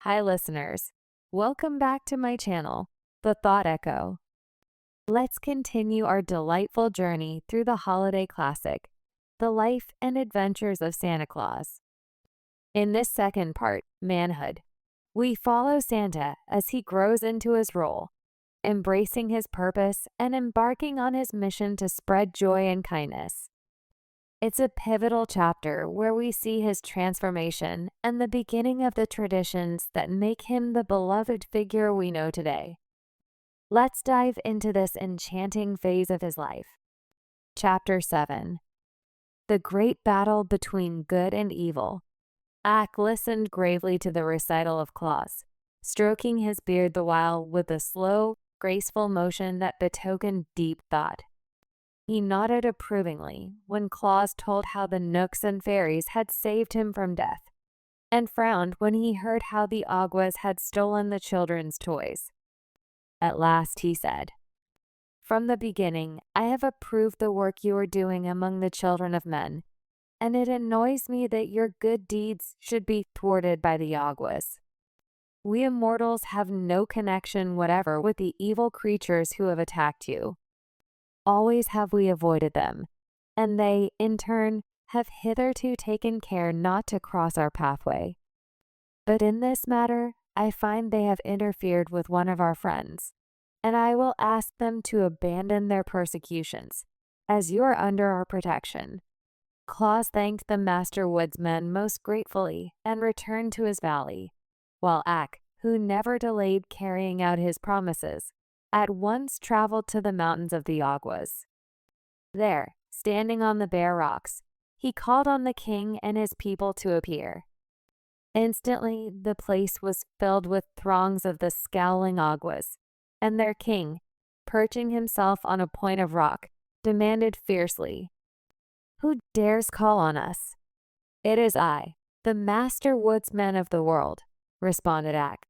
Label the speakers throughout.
Speaker 1: Hi, listeners. Welcome back to my channel, TheThoughtEcho. Let's continue our delightful journey through the holiday classic, The Life and Adventures of Santa Claus. In this second part, Manhood, we follow Santa as he grows into his role, embracing his purpose and embarking on his mission to spread joy and kindness. It's a pivotal chapter where we see his transformation and the beginning of the traditions that make him the beloved figure we know today. Let's dive into this enchanting phase of his life. Chapter 7. The Great Battle Between Good and Evil. Ak listened gravely to the recital of Claus, stroking his beard the while with a slow, graceful motion that betokened deep thought. He nodded approvingly when Claus told how the Knooks and Fairies had saved him from death, and frowned when he heard how the Aguas had stolen the children's toys. At last he said, "From the beginning, I have approved the work you are doing among the children of men, and it annoys me that your good deeds should be thwarted by the Aguas. We immortals have no connection whatever with the evil creatures who have attacked you. Always have we avoided them, and they, in turn, have hitherto taken care not to cross our pathway. But in this matter, I find they have interfered with one of our friends, and I will ask them to abandon their persecutions, as you are under our protection." Claus thanked the Master Woodsman most gratefully and returned to his valley, while Ak, who never delayed carrying out his promises, at once traveled to the mountains of the Aguas. There, standing on the bare rocks, he called on the king and his people to appear. Instantly, the place was filled with throngs of the scowling Aguas, and their king, perching himself on a point of rock, demanded fiercely, "Who dares call on us?" "It is I, the Master Woodsman of the world," responded Ak.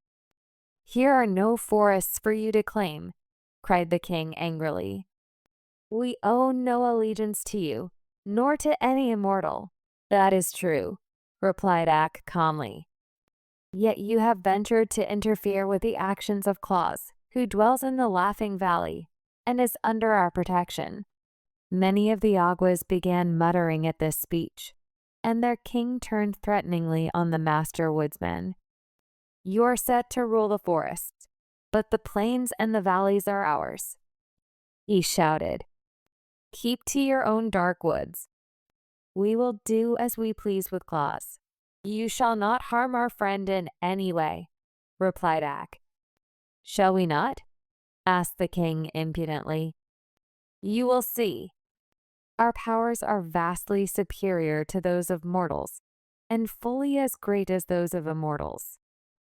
Speaker 1: "Here are no forests for you to claim," cried the king angrily. "We owe no allegiance to you, nor to any immortal." "That is true," replied Ak calmly. "Yet you have ventured to interfere with the actions of Claus, who dwells in the Laughing Valley and is under our protection." Many of the Aguas began muttering at this speech, and their king turned threateningly on the Master Woodsman. "You are set to rule the forests, but the plains and the valleys are ours," he shouted. "Keep to your own dark woods. We will do as we please with Claus. You shall not harm our friend in any way," replied Ak. "Shall we not?" asked the king impudently. "You will see. Our powers are vastly superior to those of mortals, and fully as great as those of immortals."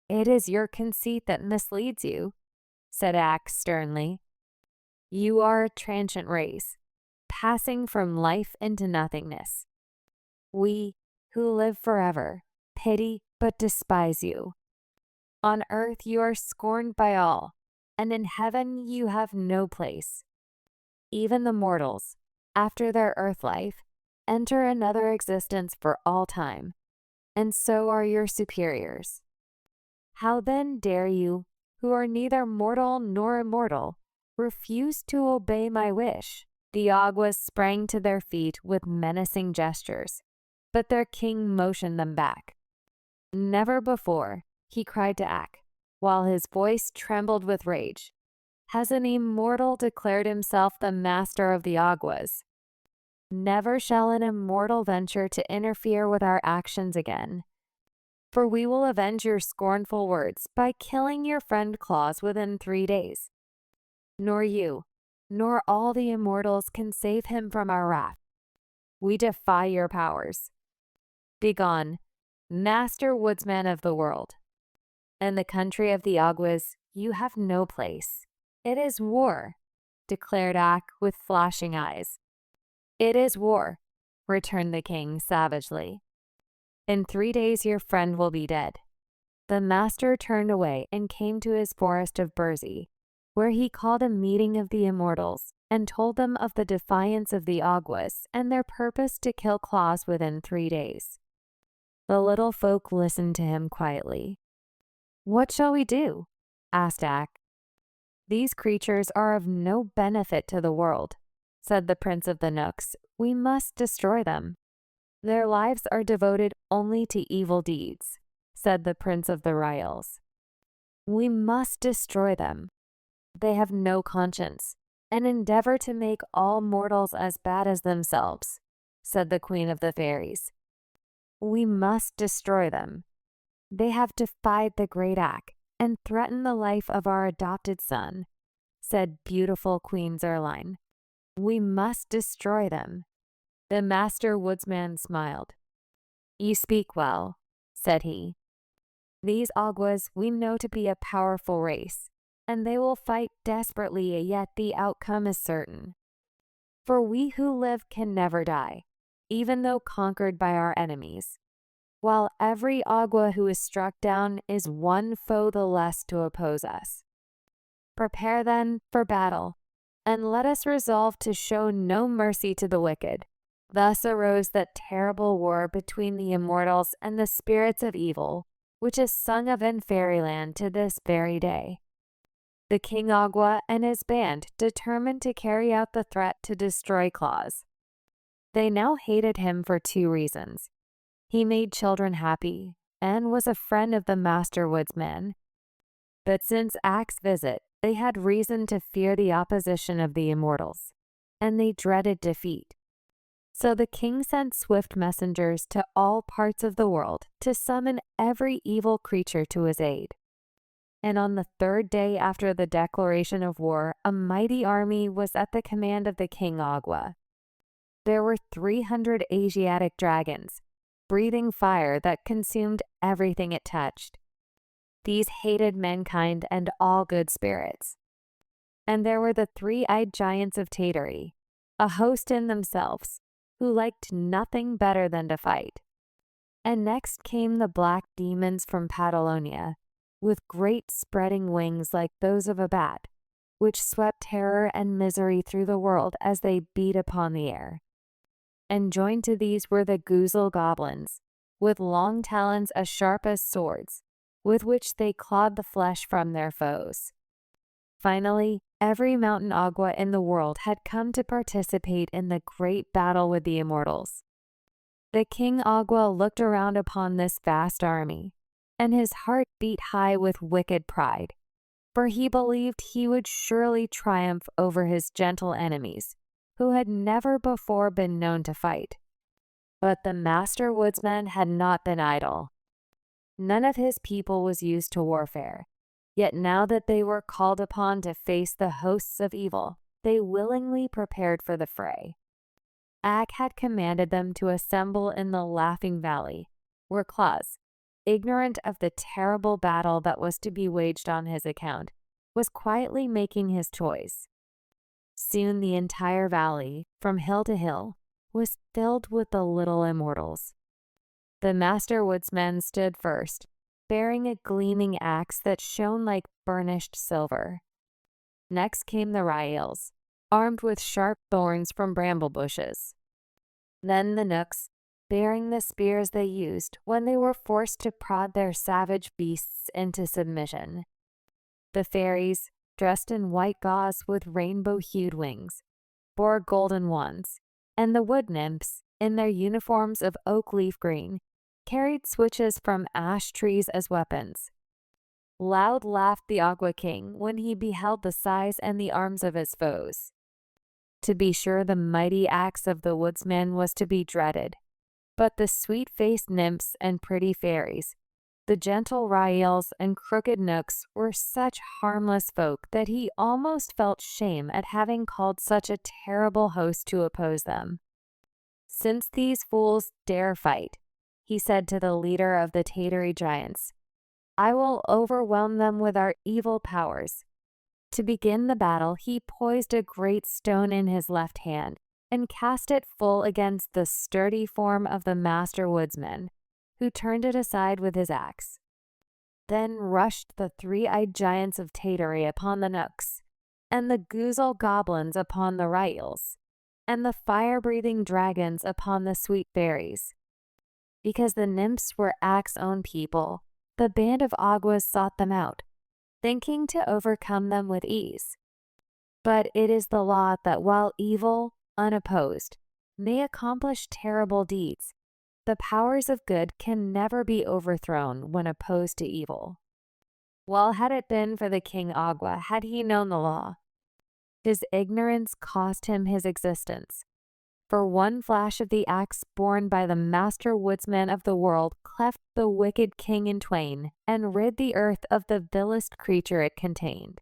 Speaker 1: "It is your conceit that misleads you," said Ak sternly. "You are a transient race, passing from life into nothingness. We, who live forever, pity but despise you. On earth you are scorned by all, and in heaven you have no place. Even the mortals, after their earth life, enter another existence for all time, and so are your superiors. How then dare you, who are neither mortal nor immortal, refuse to obey my wish?" The Aguas sprang to their feet with menacing gestures, but their king motioned them back. "Never before," he cried to Ak, while his voice trembled with rage, "has an immortal declared himself the master of the Aguas. Never shall an immortal venture to interfere with our actions again. For we will avenge your scornful words by killing your friend Claus within 3 days. Nor you, nor all the immortals can save him from our wrath. We defy your powers. Begone, Master Woodsman of the world. In the country of the Aguas, you have no place. It is war," declared Ak with flashing eyes. "It is war," returned the king savagely. "In 3 days your friend will be dead." The master turned away and came to his forest of Burzee, where he called a meeting of the immortals and told them of the defiance of the Aguas and their purpose to kill Claus within 3 days. The little folk listened to him quietly. "What shall we do?" asked Ak. "These creatures are of no benefit to the world," said the Prince of the Knooks. "We must destroy them." "Their lives are devoted only to evil deeds," said the Prince of the Ryls. "We must destroy them. They have no conscience, and endeavor to make all mortals as bad as themselves," said the Queen of the Fairies. "We must destroy them. They have defied the great Ak and threatened the life of our adopted son," said beautiful Queen Zerline. "We must destroy them." The Master Woodsman smiled. "You speak well," said he. "These Aguas we know to be a powerful race, and they will fight desperately, yet the outcome is certain. For we who live can never die, even though conquered by our enemies, while every Agua who is struck down is one foe the less to oppose us. Prepare then for battle, and let us resolve to show no mercy to the wicked." Thus arose that terrible war between the immortals and the spirits of evil, which is sung of in fairyland to this very day. The King Agua and his band determined to carry out the threat to destroy Claus. They now hated him for two reasons. He made children happy and was a friend of the Master Woodsman. But since Ak's visit, they had reason to fear the opposition of the immortals, and they dreaded defeat. So the king sent swift messengers to all parts of the world to summon every evil creature to his aid. And on the third day after the declaration of war, a mighty army was at the command of the King Agua. There were 300 Asiatic dragons, breathing fire that consumed everything it touched. These hated mankind and all good spirits. And there were the three-eyed giants of Tatery, a host in themselves, who liked nothing better than to fight. And next came the black demons from Patagonia, with great spreading wings like those of a bat, which swept terror and misery through the world as they beat upon the air. And joined to these were the Goozle goblins, with long talons as sharp as swords, with which they clawed the flesh from their foes. Finally, every mountain Agua in the world had come to participate in the great battle with the immortals. The King Agua looked around upon this vast army, and his heart beat high with wicked pride, for he believed he would surely triumph over his gentle enemies, who had never before been known to fight. But the Master Woodsman had not been idle. None of his people was used to warfare. Yet now that they were called upon to face the hosts of evil, they willingly prepared for the fray. Ak had commanded them to assemble in the Laughing Valley, where Claus, ignorant of the terrible battle that was to be waged on his account, was quietly making his choice. Soon the entire valley, from hill to hill, was filled with the little immortals. The Master Woodsman stood first, bearing a gleaming axe that shone like burnished silver. Next came the Ryls, armed with sharp thorns from bramble bushes. Then the Knooks, bearing the spears they used when they were forced to prod their savage beasts into submission. The fairies, dressed in white gauze with rainbow-hued wings, bore golden wands, and the wood nymphs, in their uniforms of oak leaf green, carried switches from ash trees as weapons. Loud laughed the Agua King when he beheld the size and the arms of his foes. To be sure, the mighty axe of the woodsman was to be dreaded, but the sweet-faced nymphs and pretty fairies, the gentle Ryls and crooked Knooks were such harmless folk that he almost felt shame at having called such a terrible host to oppose them. "Since these fools dare fight," he said to the leader of the Tatery giants, "I will overwhelm them with our evil powers." To begin the battle, he poised a great stone in his left hand and cast it full against the sturdy form of the Master Woodsman, who turned it aside with his axe. Then rushed the three-eyed giants of Tatery upon the Knooks, and the Goozle goblins upon the Ryls, and the fire-breathing dragons upon the sweet fairies. Because the nymphs were Ak's own people, the band of Aguas sought them out, thinking to overcome them with ease. But it is the law that while evil, unopposed, may accomplish terrible deeds, the powers of good can never be overthrown when opposed to evil. Well, had it been for the King Agua, had he known the law, his ignorance cost him his existence. For one flash of the axe borne by the master woodsman of the world cleft the wicked king in twain and rid the earth of the vilest creature it contained.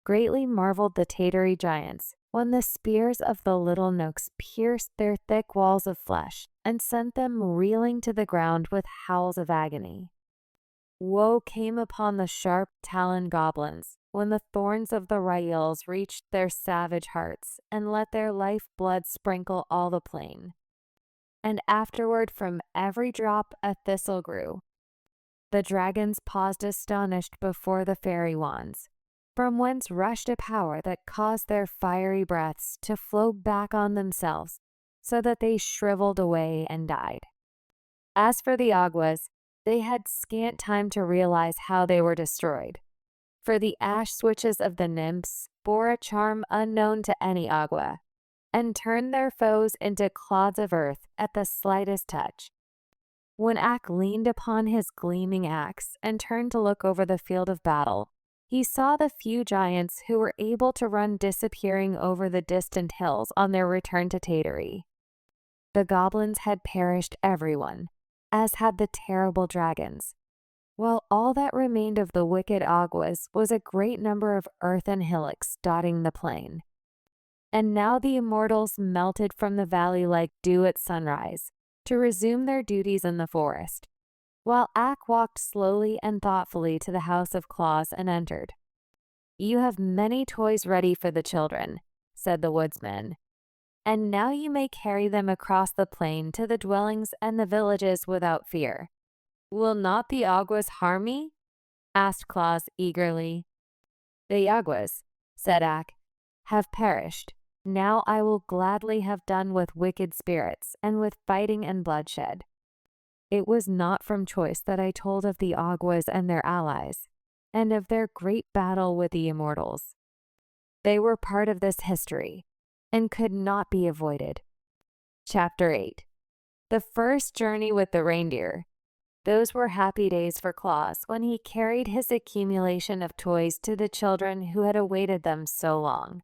Speaker 1: Greatly marveled the Tatery giants when the spears of the little Nooks pierced their thick walls of flesh and sent them reeling to the ground with howls of agony. Woe came upon the sharp-taloned goblins when the thorns of the Rails reached their savage hearts and let their life-blood sprinkle all the plain. And afterward from every drop a thistle grew. The dragons paused astonished before the fairy wands, from whence rushed a power that caused their fiery breaths to flow back on themselves, so that they shriveled away and died. As for the Aguas, they had scant time to realize how they were destroyed, for the ash switches of the nymphs bore a charm unknown to any Agua, and turned their foes into clods of earth at the slightest touch. When Ak leaned upon his gleaming axe and turned to look over the field of battle, he saw the few giants who were able to run disappearing over the distant hills on their return to Tatery. The goblins had perished everyone, as had the terrible dragons, while all that remained of the wicked Aguas was a great number of earthen hillocks dotting the plain. And now the immortals melted from the valley like dew at sunrise, to resume their duties in the forest, while Ak walked slowly and thoughtfully to the house of Claus and entered. "You have many toys ready for the children," said the woodsman, "and now you may carry them across the plain to the dwellings and the villages without fear." "Will not the Aguas harm me?" asked Claus eagerly. "The Aguas," said Ak, "have perished. Now I will gladly have done with wicked spirits and with fighting and bloodshed. It was not from choice that I told of the Aguas and their allies, and of their great battle with the immortals. They were part of this history, and could not be avoided." Chapter 8. The first journey with the reindeer. Those were happy days for Claus when he carried his accumulation of toys to the children who had awaited them so long.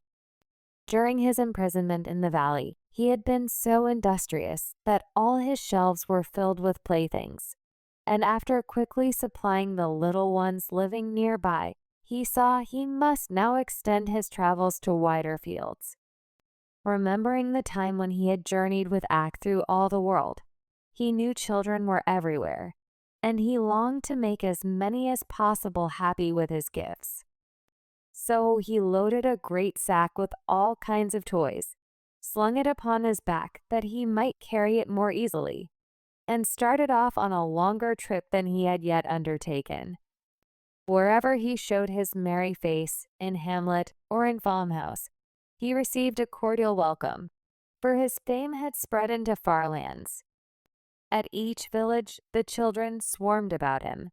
Speaker 1: During his imprisonment in the valley, he had been so industrious that all his shelves were filled with playthings, and after quickly supplying the little ones living nearby, he saw he must now extend his travels to wider fields. Remembering the time when he had journeyed with Ak through all the world, he knew children were everywhere, and he longed to make as many as possible happy with his gifts. So he loaded a great sack with all kinds of toys, slung it upon his back that he might carry it more easily, and started off on a longer trip than he had yet undertaken. Wherever he showed his merry face, in hamlet or in farmhouse, he received a cordial welcome, for his fame had spread into far lands. At each village, the children swarmed about him,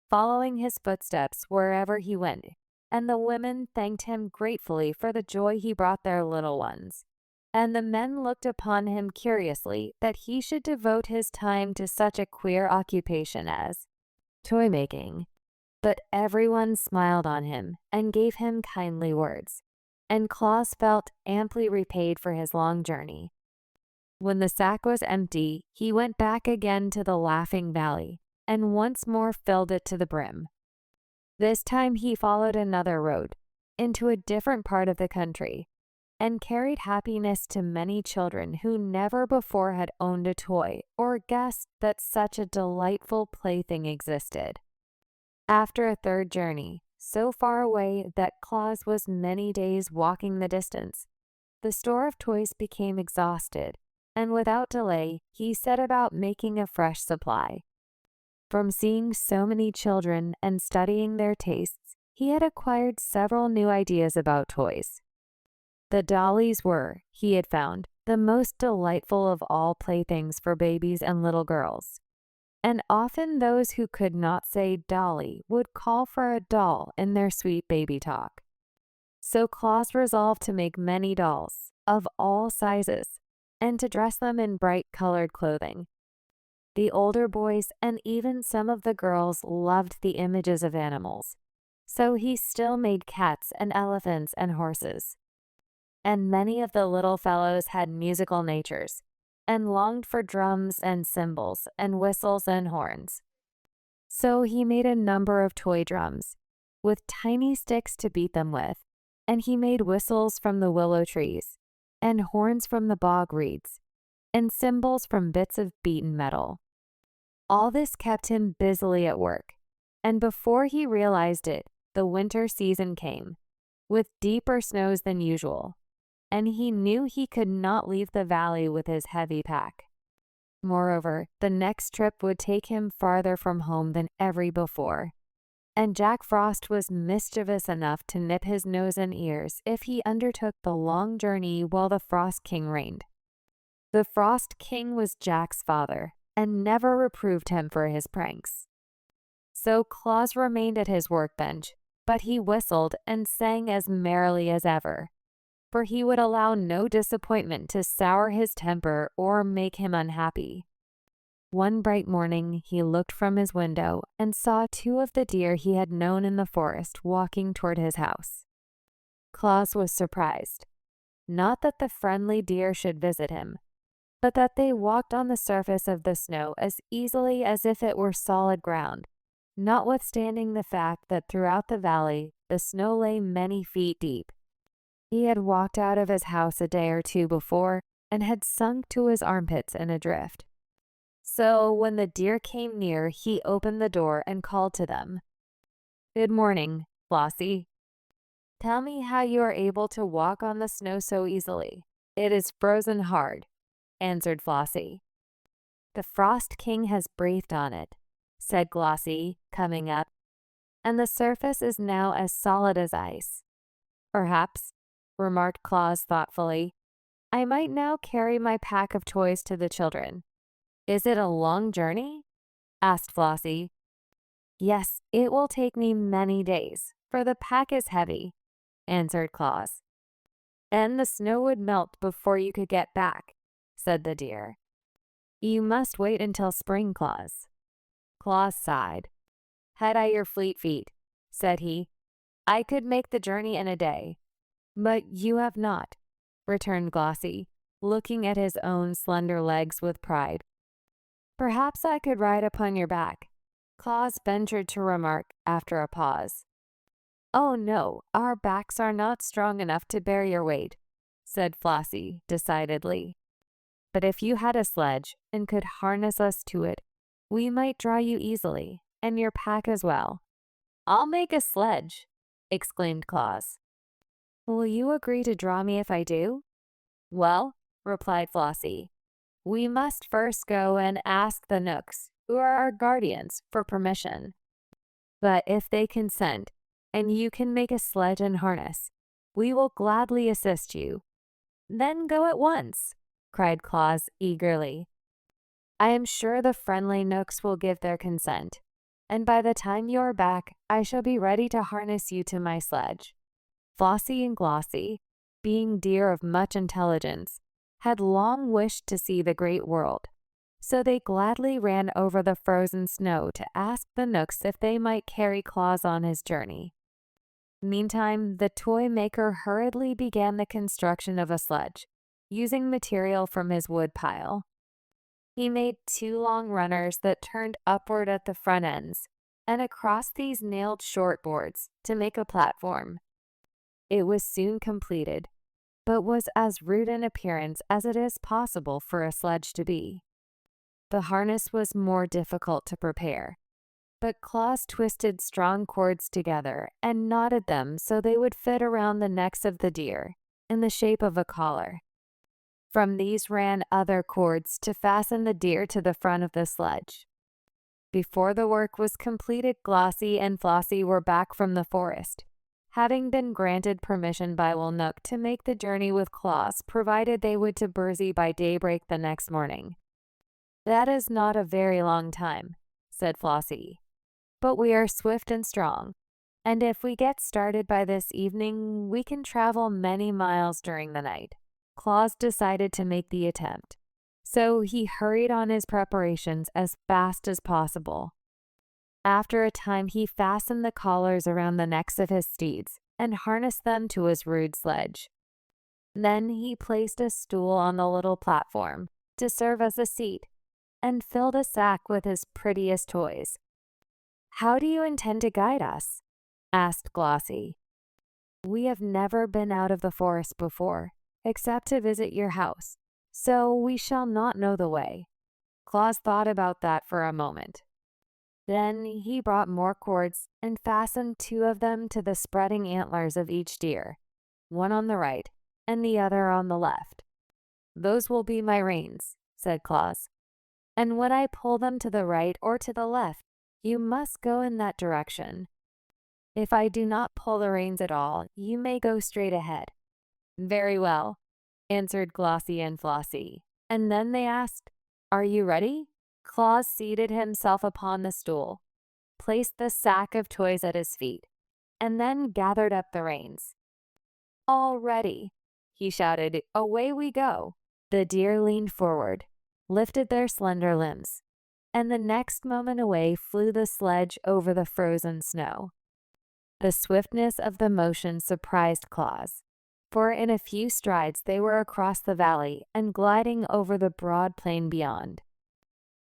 Speaker 1: following his footsteps wherever he went, and the women thanked him gratefully for the joy he brought their little ones, and the men looked upon him curiously that he should devote his time to such a queer occupation as toy-making. But everyone smiled on him and gave him kindly words, and Claus felt amply repaid for his long journey. When the sack was empty, he went back again to the Laughing Valley, and once more filled it to the brim. This time he followed another road, into a different part of the country, and carried happiness to many children who never before had owned a toy or guessed that such a delightful plaything existed. After a third journey, so far away that Claus was many days walking the distance, the store of toys became exhausted, and without delay he set about making a fresh supply. From seeing so many children and studying their tastes, he had acquired several new ideas about toys. The dollies were, he had found, the most delightful of all playthings for babies and little girls. and often those who could not say dolly would call for a doll in their sweet baby talk. So Claus resolved to make many dolls of all sizes and to dress them in bright-colored clothing. The older boys and even some of the girls loved the images of animals, so he still made cats and elephants and horses. And many of the little fellows had musical natures and longed for drums and cymbals and whistles and horns. So he made a number of toy drums with tiny sticks to beat them with, and he made whistles from the willow trees and horns from the bog reeds and cymbals from bits of beaten metal. All this kept him busily at work, and before he realized it, the winter season came, with deeper snows than usual, and he knew he could not leave the valley with his heavy pack. Moreover, the next trip would take him farther from home than ever before, and Jack Frost was mischievous enough to nip his nose and ears if he undertook the long journey while the Frost King reigned. The Frost King was Jack's father, and never reproved him for his pranks. So Claus remained at his workbench, but he whistled and sang as merrily as ever, for he would allow no disappointment to sour his temper or make him unhappy. One bright morning he looked from his window and saw two of the deer he had known in the forest walking toward his house. Claus was surprised, not that the friendly deer should visit him, but that they walked on the surface of the snow as easily as if it were solid ground, notwithstanding the fact that throughout the valley the snow lay many feet deep. He had walked out of his house a day or two before and had sunk to his armpits in a drift. So when the deer came near, he opened the door and called to them. "Good morning, Flossie. Tell me how you are able to walk on the snow so easily. It is frozen hard," answered Flossie. "The Frost King has breathed on it," said Glossie, coming up, "and the surface is now as solid as ice." "Perhaps," remarked Claus thoughtfully, "I might now carry my pack of toys to the children." "Is it a long journey?" asked Flossie. "Yes, it will take me many days, for the pack is heavy," answered Claus. "And the snow would melt before you could get back," said the deer. "You must wait until spring, Claus." Claus sighed. "Had I your fleet feet," said he, "I could make the journey in a day." "But you have not," returned Glossie, looking at his own slender legs with pride. "Perhaps I could ride upon your back," Claus ventured to remark after a pause. "Oh no, our backs are not strong enough to bear your weight," said Flossie decidedly. "But if you had a sledge and could harness us to it, we might draw you easily, and your pack as well." "I'll make a sledge," exclaimed Claus. "Will you agree to draw me if I do?" "Well," replied Flossie, "we must first go and ask the Knooks, who are our guardians, for permission. But if they consent, and you can make a sledge and harness, we will gladly assist you." "Then go at once," cried Claus eagerly. "I am sure the friendly Knooks will give their consent, and by the time you are back, I shall be ready to harness you to my sledge." Flossie and Glossie, being deer of much intelligence, had long wished to see the great world, so they gladly ran over the frozen snow to ask the Knooks if they might carry Claus on his journey. Meantime, the toy maker hurriedly began the construction of a sledge, using material from his wood pile. He made two long runners that turned upward at the front ends, and across these nailed short boards to make a platform. It was soon completed, but was as rude in appearance as it is possible for a sledge to be. The harness was more difficult to prepare, but Claus twisted strong cords together and knotted them so they would fit around the necks of the deer in the shape of a collar. From these ran other cords to fasten the deer to the front of the sledge. Before the work was completed, Glossie and Flossie were back from the forest, having been granted permission by Will Nook to make the journey with Claus, provided they would to Burzee by daybreak the next morning. "That is not a very long time," said Flossie. "But we are swift and strong, and if we get started by this evening, we can travel many miles during the night." Claus decided to make the attempt, so he hurried on his preparations as fast as possible. After a time, he fastened the collars around the necks of his steeds and harnessed them to his rude sledge. Then he placed a stool on the little platform to serve as a seat and filled a sack with his prettiest toys. "How do you intend to guide us?" asked Glossie. "We have never been out of the forest before, except to visit your house, so we shall not know the way." Claus thought about that for a moment. Then he brought more cords and fastened 2 of them to the spreading antlers of each deer, one on the right and the other on the left. "Those will be my reins," said Claus, "and when I pull them to the right or to the left, you must go in that direction. If I do not pull the reins at all, you may go straight ahead." "Very well," answered Glossie and Flossie, and then they asked, "Are you ready?" Claus seated himself upon the stool, placed the sack of toys at his feet, and then gathered up the reins. "All ready," he shouted. "Away we go." The deer leaned forward, lifted their slender limbs, and the next moment away flew the sledge over the frozen snow. The swiftness of the motion surprised Claus, for in a few strides they were across the valley and gliding over the broad plain beyond.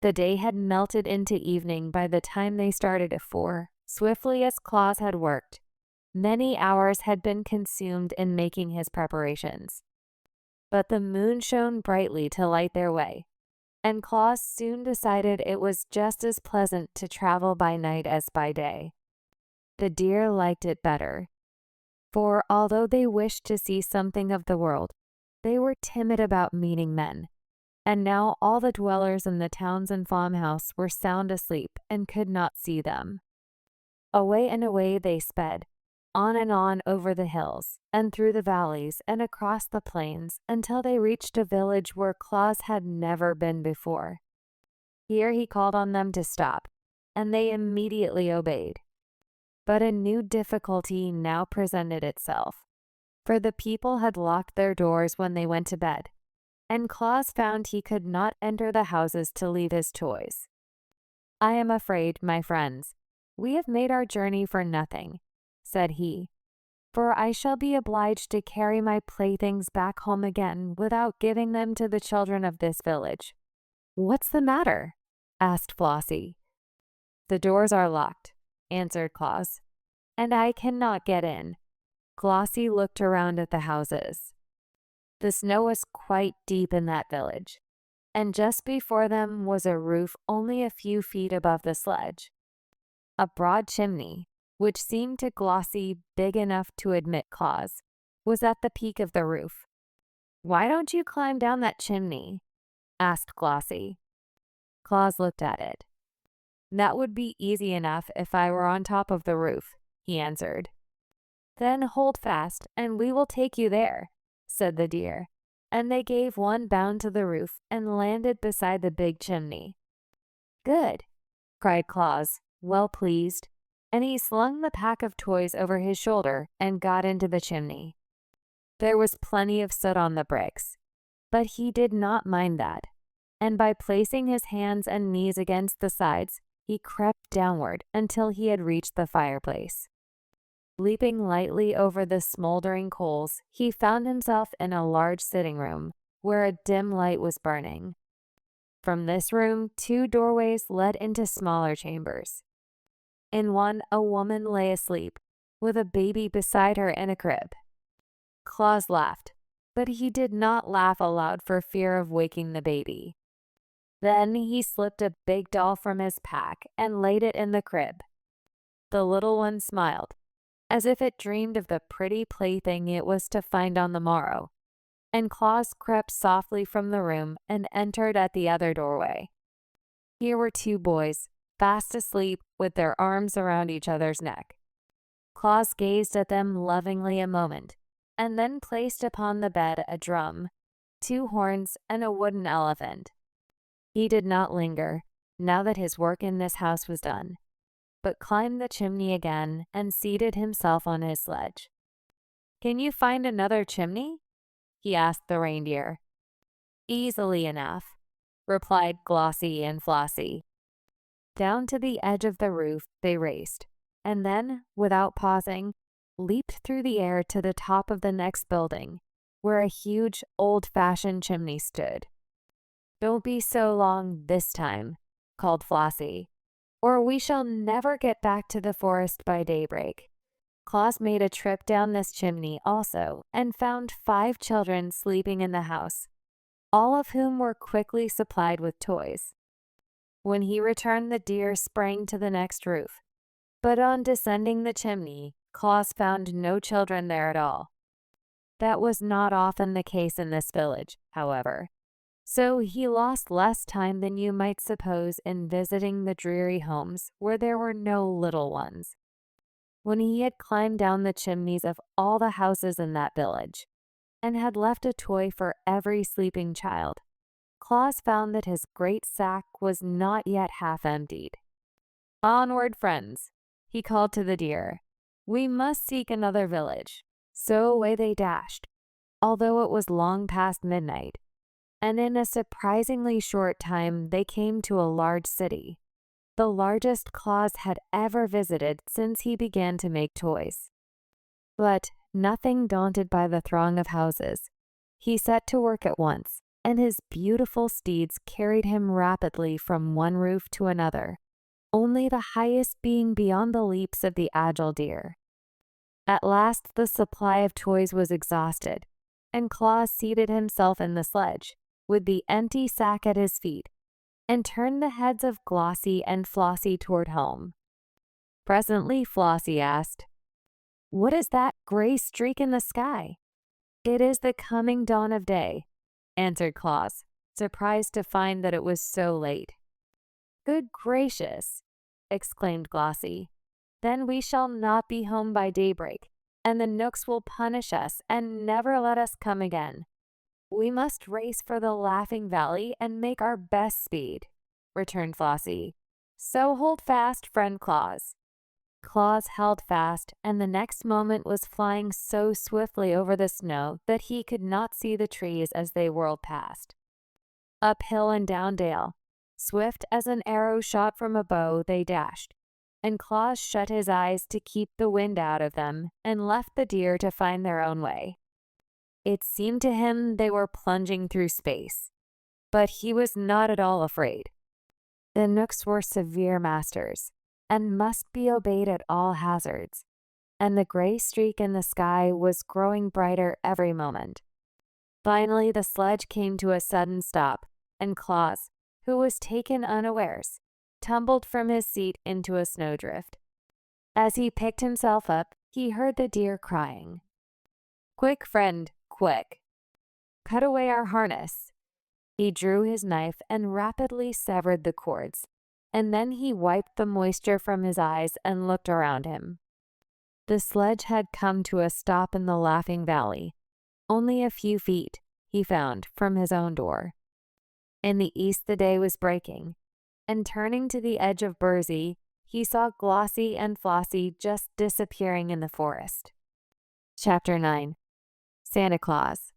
Speaker 1: The day had melted into evening by the time they started, for, swiftly as Claus had worked, many hours had been consumed in making his preparations. But the moon shone brightly to light their way, and Claus soon decided it was just as pleasant to travel by night as by day. The deer liked it better, for although they wished to see something of the world, they were timid about meeting men. And now all the dwellers in the towns and farmhouse were sound asleep and could not see them. Away and away they sped, on and on over the hills, and through the valleys, and across the plains, until they reached a village where Claus had never been before. Here he called on them to stop, and they immediately obeyed. But a new difficulty now presented itself, for the people had locked their doors when they went to bed, and Claus found he could not enter the houses to leave his toys. "I am afraid, my friends, we have made our journey for nothing," said he, "for I shall be obliged to carry my playthings back home again without giving them to the children of this village." "What's the matter?" asked Flossie. "The doors are locked," answered Claus, "and I cannot get in." Glossie looked around at the houses. The snow was quite deep in that village, and just before them was a roof only a few feet above the sledge. A broad chimney, which seemed to Glossie big enough to admit Claus, was at the peak of the roof. "Why don't you climb down that chimney?" asked Glossie. Claus looked at it. "That would be easy enough if I were on top of the roof," he answered. "Then hold fast, and we will take you there," said the deer, and they gave one bound to the roof and landed beside the big chimney. "Good!" cried Claus, well pleased, and he slung the pack of toys over his shoulder and got into the chimney. There was plenty of soot on the bricks, but he did not mind that, and by placing his hands and knees against the sides, he crept downward until he had reached the fireplace. Leaping lightly over the smoldering coals, he found himself in a large sitting room where a dim light was burning. From this room, 2 doorways led into smaller chambers. In one, a woman lay asleep, with a baby beside her in a crib. Claus laughed, but he did not laugh aloud for fear of waking the baby. Then he slipped a big doll from his pack and laid it in the crib. The little one smiled, as if it dreamed of the pretty plaything it was to find on the morrow, and Claus crept softly from the room and entered at the other doorway. Here were 2 boys, fast asleep with their arms around each other's neck. Claus gazed at them lovingly a moment, and then placed upon the bed a drum, 2 horns, and a wooden elephant. He did not linger, now that his work in this house was done, but climbed the chimney again and seated himself on his sledge. "Can you find another chimney?" he asked the reindeer. "Easily enough," replied Glossy and Flossie. Down to the edge of the roof they raced, and then, without pausing, leaped through the air to the top of the next building, where a huge, old-fashioned chimney stood. "Don't be so long this time," called Flossie, "or we shall never get back to the forest by daybreak." Claus made a trip down this chimney also and found 5 children sleeping in the house, all of whom were quickly supplied with toys. When he returned, the deer sprang to the next roof, but on descending the chimney, Claus found no children there at all. That was not often the case in this village, however, so he lost less time than you might suppose in visiting the dreary homes where there were no little ones. When he had climbed down the chimneys of all the houses in that village, and had left a toy for every sleeping child, Claus found that his great sack was not yet half emptied. "Onward, friends," he called to the deer. "We must seek another village." So away they dashed, although it was long past midnight, and in a surprisingly short time they came to a large city, the largest Claus had ever visited since he began to make toys. But, nothing daunted by the throng of houses, he set to work at once, and his beautiful steeds carried him rapidly from one roof to another, only the highest being beyond the leaps of the agile deer. At last the supply of toys was exhausted, and Claus seated himself in the sledge, with the empty sack at his feet, and turned the heads of Glossy and Flossie toward home. Presently Flossie asked, "What is that gray streak in the sky?" "It is the coming dawn of day," answered Claus, surprised to find that it was so late. "Good gracious!" exclaimed Glossy. "Then we shall not be home by daybreak, and the Knooks will punish us and never let us come again. We must race for the Laughing Valley and make our best speed," returned Flossie. "So hold fast, friend Claus." Claus held fast, and the next moment was flying so swiftly over the snow that he could not see the trees as they whirled past. Up hill and down dale, swift as an arrow shot from a bow, they dashed, and Claus shut his eyes to keep the wind out of them and left the deer to find their own way. It seemed to him they were plunging through space, but he was not at all afraid. The Knooks were severe masters, and must be obeyed at all hazards, and the gray streak in the sky was growing brighter every moment. Finally the sledge came to a sudden stop, and Claus, who was taken unawares, tumbled from his seat into a snowdrift. As he picked himself up, he heard the deer crying, "Quick, friend, quick! Cut away our harness." He drew his knife and rapidly severed the cords, and then he wiped the moisture from his eyes and looked around him. The sledge had come to a stop in the Laughing Valley, only a few feet, he found, from his own door. In the east the day was breaking, and turning to the edge of Bursey, he saw Glossy and Flossie just disappearing in the forest. Chapter 9. Santa Claus.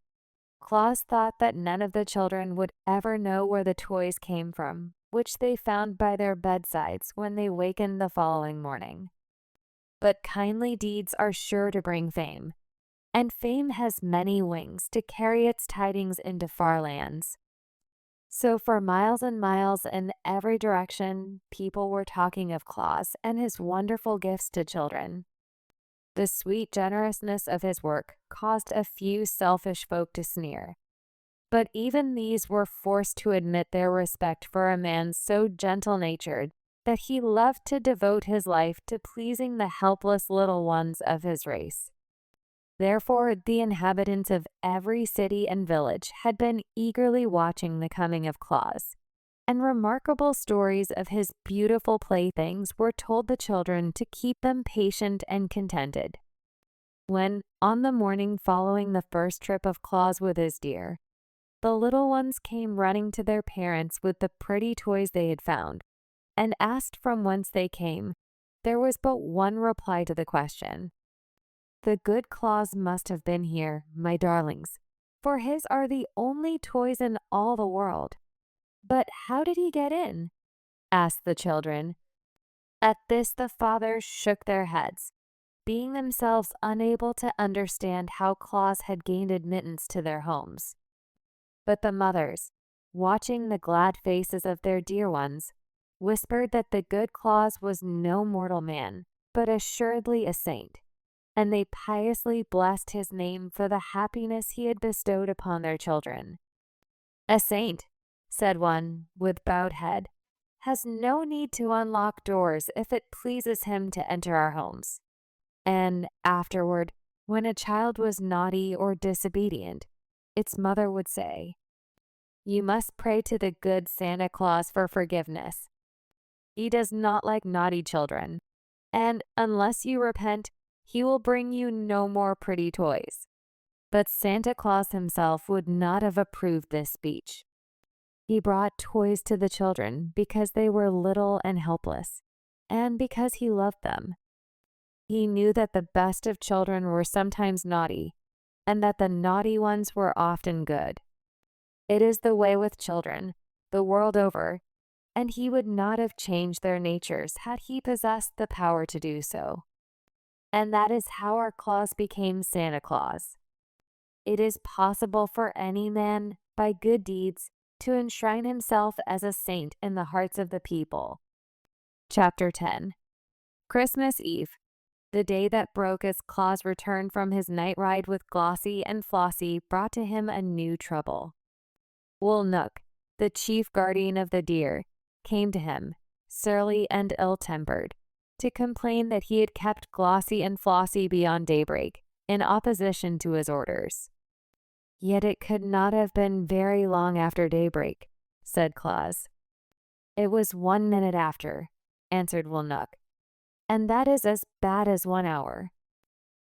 Speaker 1: Claus thought that none of the children would ever know where the toys came from, which they found by their bedsides when they wakened the following morning. But kindly deeds are sure to bring fame, and fame has many wings to carry its tidings into far lands. So for miles and miles in every direction, people were talking of Claus and his wonderful gifts to children. The sweet generousness of his work caused a few selfish folk to sneer, but even these were forced to admit their respect for a man so gentle-natured that he loved to devote his life to pleasing the helpless little ones of his race. Therefore, the inhabitants of every city and village had been eagerly watching the coming of Claus, and remarkable stories of his beautiful playthings were told the children to keep them patient and contented. When, on the morning following the first trip of Claus with his deer, the little ones came running to their parents with the pretty toys they had found and asked from whence they came. There was but one reply to the question. "The good Claus must have been here, my darlings, for his are the only toys in all the world." "But how did he get in?" asked the children. At this the fathers shook their heads, being themselves unable to understand how Claus had gained admittance to their homes. But the mothers, watching the glad faces of their dear ones, whispered that the good Claus was no mortal man, but assuredly a saint, and they piously blessed his name for the happiness he had bestowed upon their children. "A saint," said one, with bowed head, "has no need to unlock doors if it pleases him to enter our homes." And afterward, when a child was naughty or disobedient, its mother would say, "You must pray to the good Santa Claus for forgiveness. He does not like naughty children, and unless you repent, he will bring you no more pretty toys." But Santa Claus himself would not have approved this speech. He brought toys to the children because they were little and helpless, and because he loved them. He knew that the best of children were sometimes naughty, and that the naughty ones were often good. It is the way with children, the world over, and he would not have changed their natures had he possessed the power to do so. And that is how our Claus became Santa Claus. It is possible for any man, by good deeds, to enshrine himself as a saint in the hearts of the people. Chapter 10. Christmas Eve, the day that broke as Claus returned from his night ride with Glossie and Flossie, brought to him a new trouble. Wool Nook, the chief guardian of the deer, came to him, surly and ill-tempered, to complain that he had kept Glossie and Flossie beyond daybreak, in opposition to his orders. "Yet it could not have been very long after daybreak," said Claus. "It was 1 minute after," answered Wool Nook, "and that is as bad as 1 hour.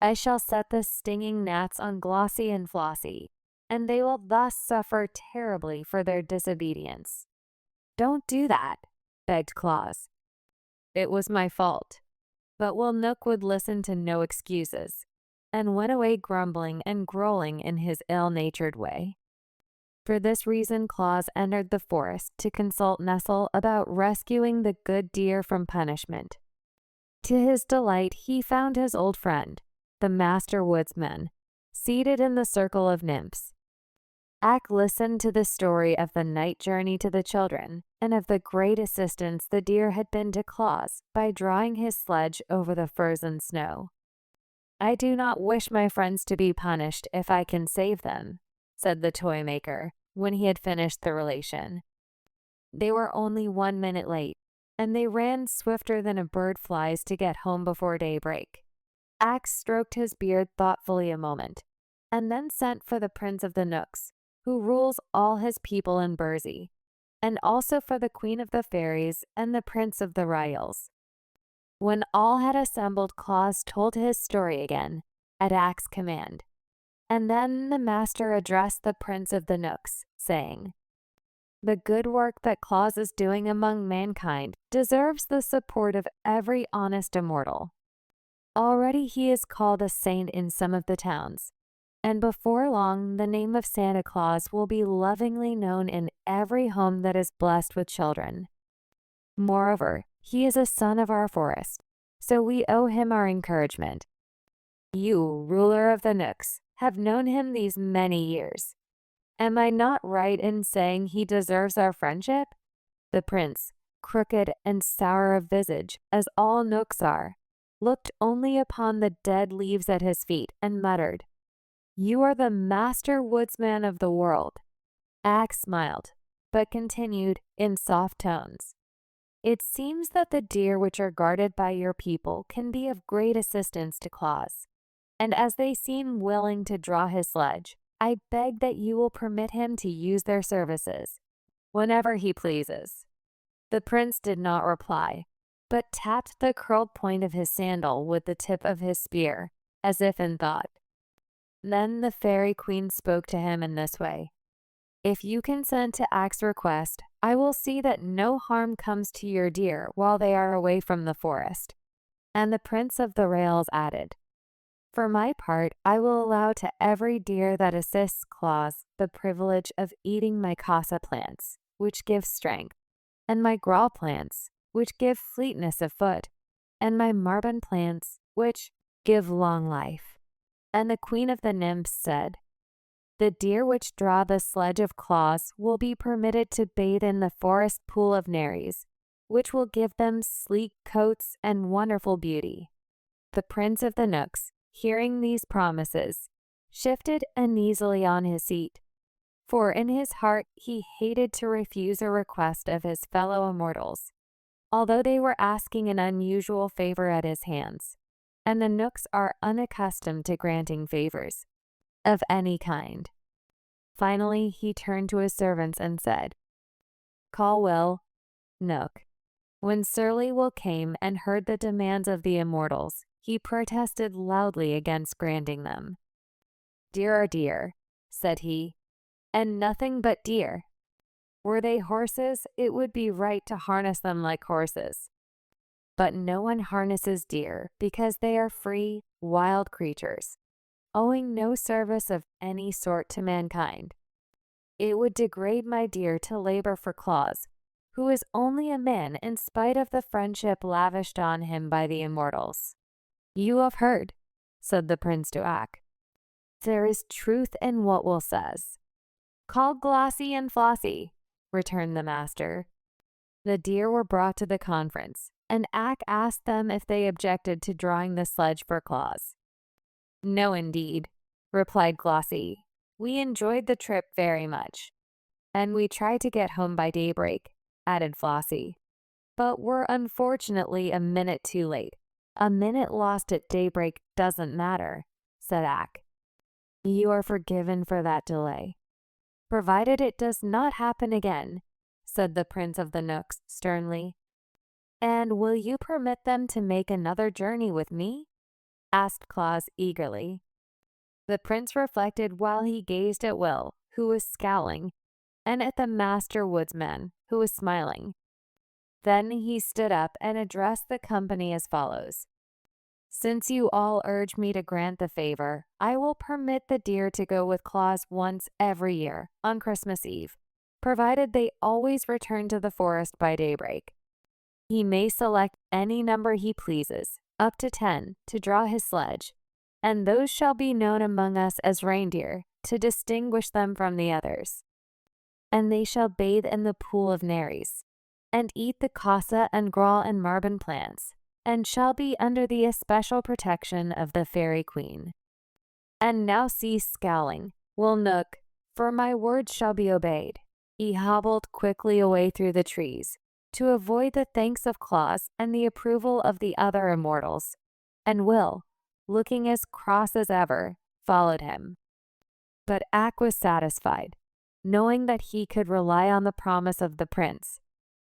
Speaker 1: I shall set the stinging gnats on Glossie and Flossie, and they will thus suffer terribly for their disobedience." "Don't do that," begged Claus. "It was my fault." But Wool Nook would listen to no excuses, and went away grumbling and growling in his ill-natured way. For this reason Claus entered the forest to consult Nestle about rescuing the good deer from punishment. To his delight he found his old friend, the master woodsman, seated in the circle of nymphs. Ak listened to the story of the night journey to the children, and of the great assistance the deer had been to Claus by drawing his sledge over the frozen snow. "I do not wish my friends to be punished if I can save them," said the toy maker, when he had finished the relation. "They were only 1 minute late, and they ran swifter than a bird flies to get home before daybreak." Ak stroked his beard thoughtfully a moment, and then sent for the Prince of the Knooks, who rules all his people in Burzee, and also for the Queen of the Fairies and the Prince of the Ryals. When all had assembled, Claus told his story again, at Ak's command, and then the master addressed the Prince of the Knooks, saying, "The good work that Claus is doing among mankind deserves the support of every honest immortal. Already he is called a saint in some of the towns, and before long the name of Santa Claus will be lovingly known in every home that is blessed with children. Moreover, he is a son of our forest, so we owe him our encouragement. You, ruler of the Knooks, have known him these many years. Am I not right in saying he deserves our friendship?" The prince, crooked and sour of visage, as all Knooks are, looked only upon the dead leaves at his feet and muttered, "You are the master woodsman of the world." Ak smiled, but continued in soft tones, "It seems that the deer which are guarded by your people can be of great assistance to Claus, and as they seem willing to draw his sledge, I beg that you will permit him to use their services, whenever he pleases." The prince did not reply, but tapped the curled point of his sandal with the tip of his spear, as if in thought. Then the fairy queen spoke to him in this way, If you consent to Ak's request, I will see that no harm comes to your deer while they are away from the forest." And the Prince of the Rails added, "For my part, I will allow to every deer that assists Claus the privilege of eating my casa plants, which give strength, and my graw plants, which give fleetness of foot, and my marban plants, which give long life." And the Queen of the Nymphs said, "The deer which draw the sledge of Claus will be permitted to bathe in the forest pool of Neres, which will give them sleek coats and wonderful beauty." The Prince of the Knooks, hearing these promises, shifted uneasily on his seat, for in his heart he hated to refuse a request of his fellow immortals, although they were asking an unusual favor at his hands, and the Knooks are unaccustomed to granting favors of any kind. Finally, he turned to his servants and said, "Call Will, Nook." When surly Will came and heard the demands of the immortals, he protested loudly against granting them. "Deer are deer," said he, "and nothing but deer. Were they horses, it would be right to harness them like horses. But no one harnesses deer because they are free, wild creatures, owing no service of any sort to mankind. It would degrade my deer to labor for Claus, who is only a man in spite of the friendship lavished on him by the immortals." "You have heard," said the prince to Ak. "There is truth in what Will says." "Call Glossy and Flossie," returned the master. The deer were brought to the conference, and Ak asked them if they objected to drawing the sledge for Claus. "No, indeed," replied Glossy. "We enjoyed the trip very much." "And we tried to get home by daybreak," added Flossie. "But we're unfortunately a minute too late." "A minute lost at daybreak doesn't matter," said Ak. "You are forgiven for that delay, provided it does not happen again," said the Prince of the Knooks sternly. "And will you permit them to make another journey with me?" asked Claus eagerly. The prince reflected while he gazed at Will, who was scowling, and at the master woodsman, who was smiling. Then he stood up and addressed the company as follows: "Since you all urge me to grant the favor, I will permit the deer to go with Claus once every year on Christmas Eve, provided they always return to the forest by daybreak. He may select any number he pleases, up to 10, to draw his sledge, and those shall be known among us as reindeer, to distinguish them from the others. And they shall bathe in the pool of Neres, and eat the casa and grawl and marban plants, and shall be under the especial protection of the Fairy Queen. And now cease scowling, Will Nook, for my words shall be obeyed." He hobbled quickly away through the trees, to avoid the thanks of Claus and the approval of the other immortals, and Will, looking as cross as ever, followed him. But Ak was satisfied, knowing that he could rely on the promise of the prince,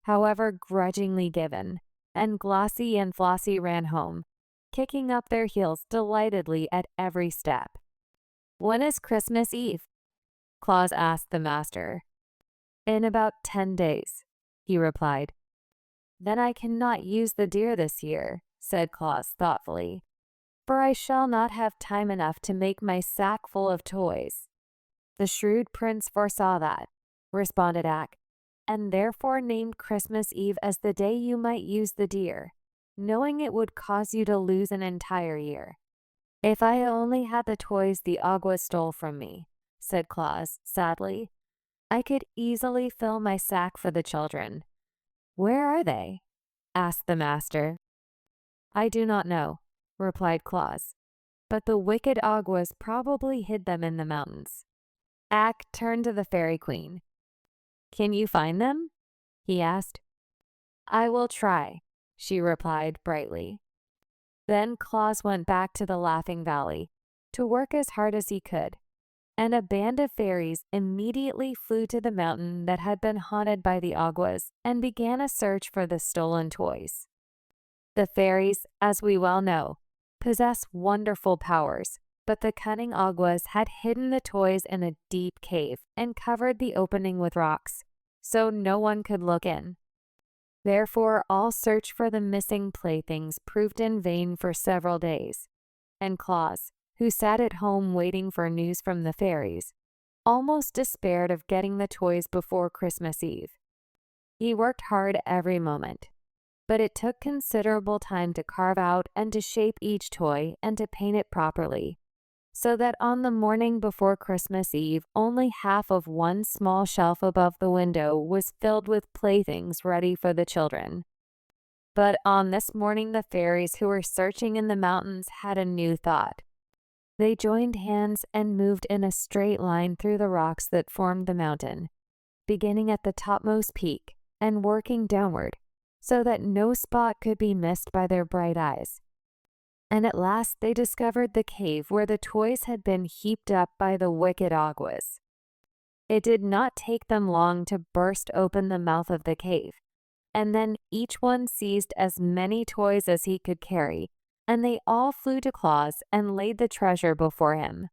Speaker 1: however grudgingly given, and Glossy and Flossie ran home, kicking up their heels delightedly at every step. "When is Christmas Eve?" Claus asked the master. "In about 10 days, he replied. "Then I cannot use the deer this year," said Claus thoughtfully, "for I shall not have time enough to make my sack full of toys." "The shrewd prince foresaw that," responded Ak, "and therefore named Christmas Eve as the day you might use the deer, knowing it would cause you to lose an entire year." "If I only had the toys the Agua stole from me," said Claus sadly, "I could easily fill my sack for the children." "Where are they?" asked the master. "I do not know," replied Claus, "but the wicked Aguas probably hid them in the mountains." Ak turned to the Fairy Queen. "Can you find them?" he asked. "I will try," she replied brightly. Then Claus went back to the Laughing Valley to work as hard as he could, and a band of fairies immediately flew to the mountain that had been haunted by the Aguas and began a search for the stolen toys. The fairies, as we well know, possess wonderful powers, but the cunning Aguas had hidden the toys in a deep cave and covered the opening with rocks, so no one could look in. Therefore, all search for the missing playthings proved in vain for several days, and Claus, who sat at home waiting for news from the fairies, almost despaired of getting the toys before Christmas Eve. He worked hard every moment, but it took considerable time to carve out and to shape each toy and to paint it properly, so that on the morning before Christmas Eve, only half of one small shelf above the window was filled with playthings ready for the children. But on this morning, the fairies who were searching in the mountains had a new thought. They joined hands and moved in a straight line through the rocks that formed the mountain, beginning at the topmost peak and working downward, so that no spot could be missed by their bright eyes. And at last they discovered the cave where the toys had been heaped up by the wicked Aguas. It did not take them long to burst open the mouth of the cave, and then each one seized as many toys as he could carry, and they all flew to Claus and laid the treasure before him.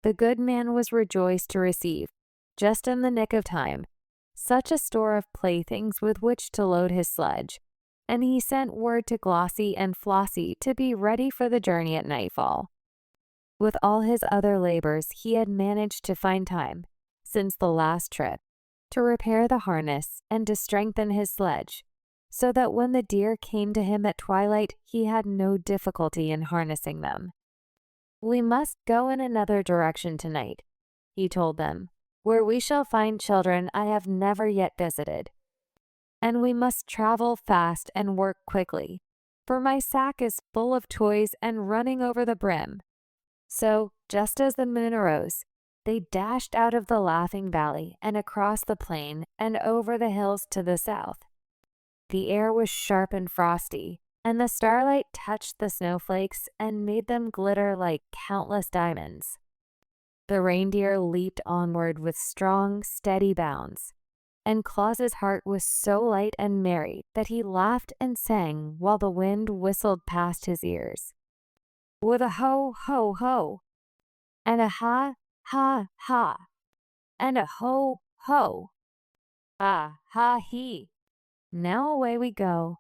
Speaker 1: The good man was rejoiced to receive, just in the nick of time, such a store of playthings with which to load his sledge, and he sent word to Glossie and Flossie to be ready for the journey at nightfall. With all his other labors, he had managed to find time, since the last trip, to repair the harness and to strengthen his sledge, so that when the deer came to him at twilight, he had no difficulty in harnessing them. "We must go in another direction tonight," he told them, "where we shall find children I have never yet visited. And we must travel fast and work quickly, for my sack is full of toys and running over the brim." So, just as the moon arose, they dashed out of the Laughing Valley and across the plain and over the hills to the south. The air was sharp and frosty, and the starlight touched the snowflakes and made them glitter like countless diamonds. The reindeer leaped onward with strong, steady bounds, and Claus's heart was so light and merry that he laughed and sang while the wind whistled past his ears. With a ho, ho, ho, and a ha, ha, ha, and a ho, ho, ha, ha, he. Now away we go,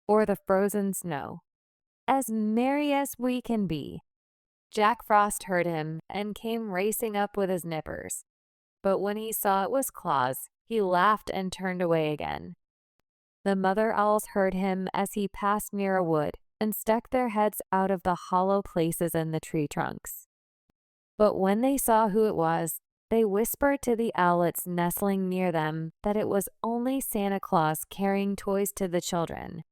Speaker 1: o'er the frozen snow, as merry as we can be. Jack Frost heard him and came racing up with his nippers, but when he saw it was Claus, he laughed and turned away again. The mother owls heard him as he passed near a wood and stuck their heads out of the hollow places in the tree trunks. But when they saw who it was, they whispered to the owlets nestling near them that it was only Santa Claus carrying toys to the children.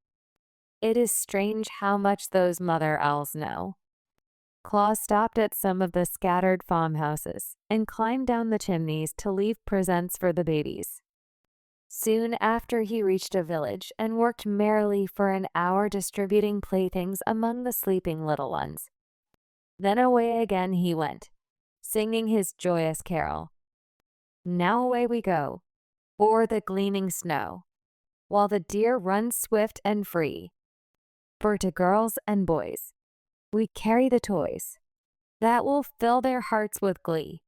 Speaker 1: It is strange how much those mother owls know. Claus stopped at some of the scattered farmhouses and climbed down the chimneys to leave presents for the babies. Soon after he reached a village and worked merrily for an hour distributing playthings among the sleeping little ones. Then away again he went, singing his joyous carol. Now away we go, o'er the gleaming snow, while the deer runs swift and free. For to girls and boys, we carry the toys that will fill their hearts with glee.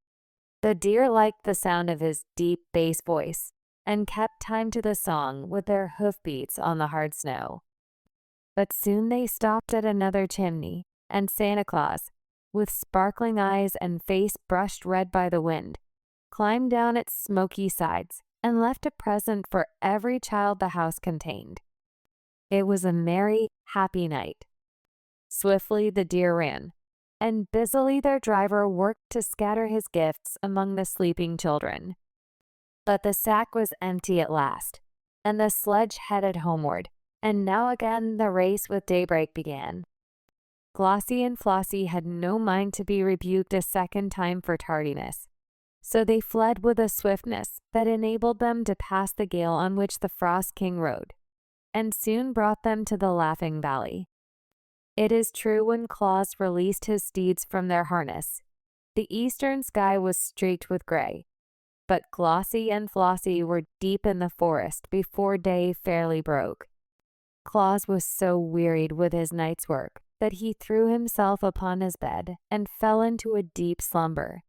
Speaker 1: The deer liked the sound of his deep bass voice and kept time to the song with their hoofbeats on the hard snow. But soon they stopped at another chimney, and Santa Claus, with sparkling eyes and face brushed red by the wind, climbed down its smoky sides and left a present for every child the house contained. It was a merry, happy night. Swiftly the deer ran, and busily their driver worked to scatter his gifts among the sleeping children. But the sack was empty at last, and the sledge headed homeward, and now again the race with daybreak began. Glossie and Flossie had no mind to be rebuked a second time for tardiness, so they fled with a swiftness that enabled them to pass the gale on which the Frost King rode, and soon brought them to the Laughing Valley. It is true, when Claus released his steeds from their harness, the eastern sky was streaked with gray, but Glossie and Flossie were deep in the forest before day fairly broke. Claus was so wearied with his night's work that he threw himself upon his bed and fell into a deep slumber.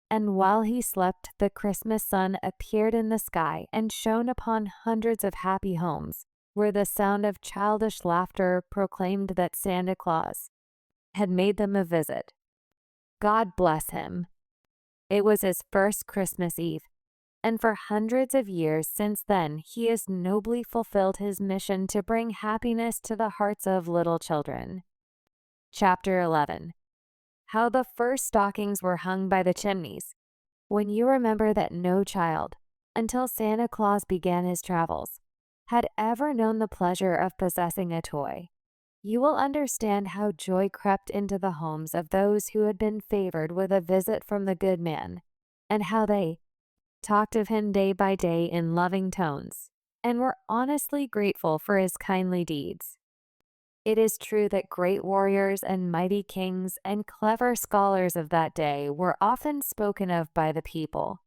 Speaker 1: And while he slept, the Christmas sun appeared in the sky and shone upon hundreds of happy homes, where the sound of childish laughter proclaimed that Santa Claus had made them a visit. God bless him. It was his first Christmas Eve, and for hundreds of years since then, he has nobly fulfilled his mission to bring happiness to the hearts of little children. Chapter 11. How the first stockings were hung by the chimneys. When you remember that no child, until Santa Claus began his travels, had ever known the pleasure of possessing a toy, you will understand how joy crept into the homes of those who had been favored with a visit from the good man, and how they talked of him day by day in loving tones, and were honestly grateful for his kindly deeds. It is true that great warriors and mighty kings and clever scholars of that day were often spoken of by the people,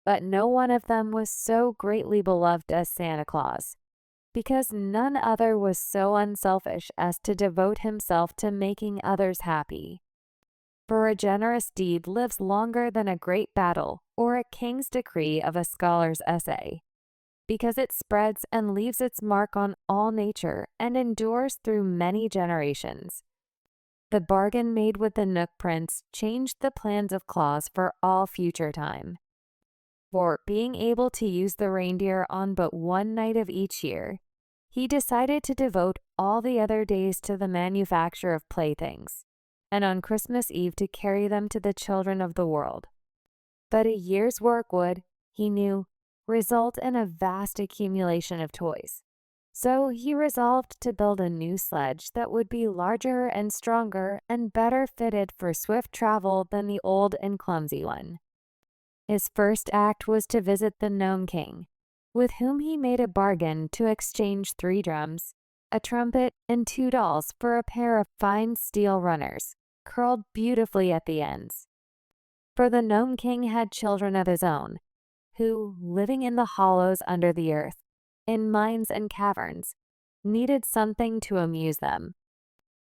Speaker 1: but no one of them was so greatly beloved as Santa Claus, because none other was so unselfish as to devote himself to making others happy. For a generous deed lives longer than a great battle or a king's decree of a scholar's essay, because it spreads and leaves its mark on all nature and endures through many generations. The bargain made with the Nook Prince changed the plans of Claus for all future time. For being able to use the reindeer on but one night of each year, he decided to devote all the other days to the manufacture of playthings, and on Christmas Eve to carry them to the children of the world. But a year's work would, he knew, result in a vast accumulation of toys. So he resolved to build a new sledge that would be larger and stronger and better fitted for swift travel than the old and clumsy one. His first act was to visit the Gnome King, with whom he made a bargain to exchange 3 drums, a trumpet, and 2 dolls for a pair of fine steel runners, curled beautifully at the ends. For the Gnome King had children of his own, who, living in the hollows under the earth, in mines and caverns, needed something to amuse them.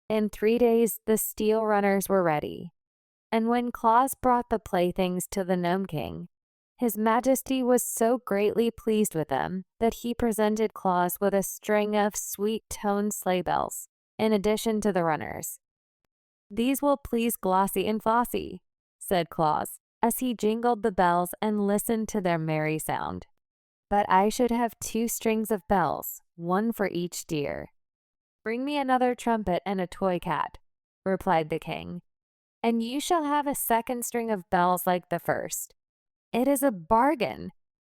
Speaker 1: In 3 days the steel runners were ready, and when Claus brought the playthings to the Gnome King, His Majesty was so greatly pleased with them that he presented Claus with a string of sweet-toned sleigh bells, in addition to the runners. "These will please Glossie and Flossie," said Claus, as he jingled the bells and listened to their merry sound. "But I should have 2 strings of bells, one for each deer." "Bring me another trumpet and a toy cat," replied the king, "and you shall have a 2nd string of bells like the first." "It is a bargain,"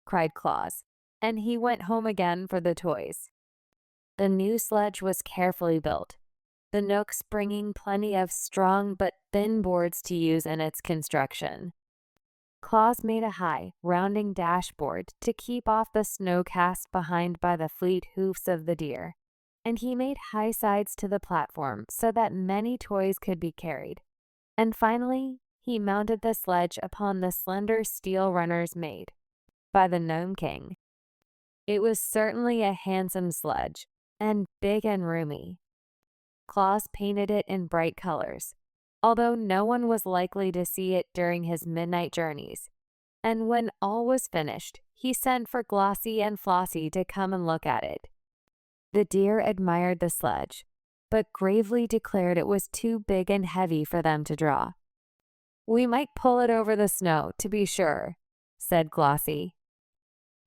Speaker 1: cried Claus, and he went home again for the toys. The new sledge was carefully built, the Nooks bringing plenty of strong but thin boards to use in its construction. Claus made a high, rounding dashboard to keep off the snow cast behind by the fleet hoofs of the deer, and he made high sides to the platform so that many toys could be carried. And finally, he mounted the sledge upon the slender steel runners made by the Gnome King. It was certainly a handsome sledge, and big and roomy. Claus painted it in bright colors, although no one was likely to see it during his midnight journeys, and when all was finished, he sent for Glossie and Flossie to come and look at it. The deer admired the sledge, but gravely declared it was too big and heavy for them to draw. "We might pull it over the snow, to be sure," said Glossie,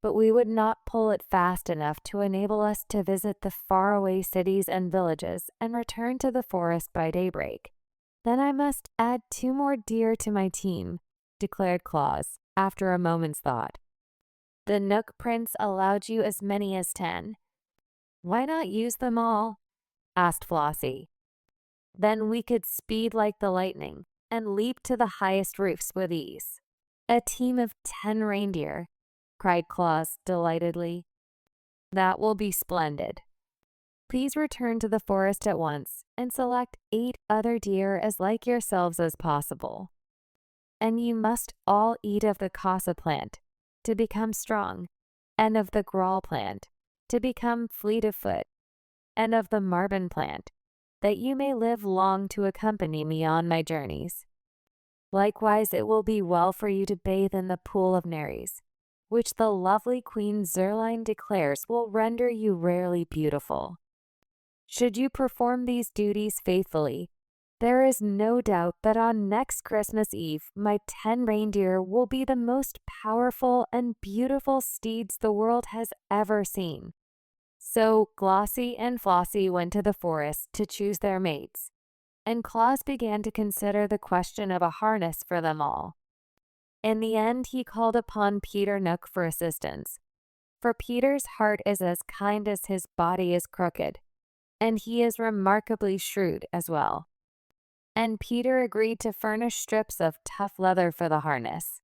Speaker 1: "but we would not pull it fast enough to enable us to visit the faraway cities and villages and return to the forest by daybreak." "Then I must add 2 more deer to my team," declared Claus, after a moment's thought. "The Nook Prince allowed you as many as 10. "Why not use them all?" asked Flossie. "Then we could speed like the lightning and leap to the highest roofs with ease." "A team of 10 reindeer," cried Claus delightedly. "That will be splendid. Please return to the forest at once and select 8 other deer as like yourselves as possible. And you must all eat of the casa plant to become strong, and of the grawl plant to become fleet of foot, and of the marben plant that you may live long to accompany me on my journeys. Likewise, it will be well for you to bathe in the pool of Nereis, which the lovely Queen Zerline declares will render you rarely beautiful. Should you perform these duties faithfully, there is no doubt that on next Christmas Eve, my 10 reindeer will be the most powerful and beautiful steeds the world has ever seen. So Glossie and Flossie went to the forest to choose their mates, and Claus began to consider the question of a harness for them all. In the end, he called upon Peter Nook for assistance, for Peter's heart is as kind as his body is crooked, and he is remarkably shrewd as well. And Peter agreed to furnish strips of tough leather for the harness.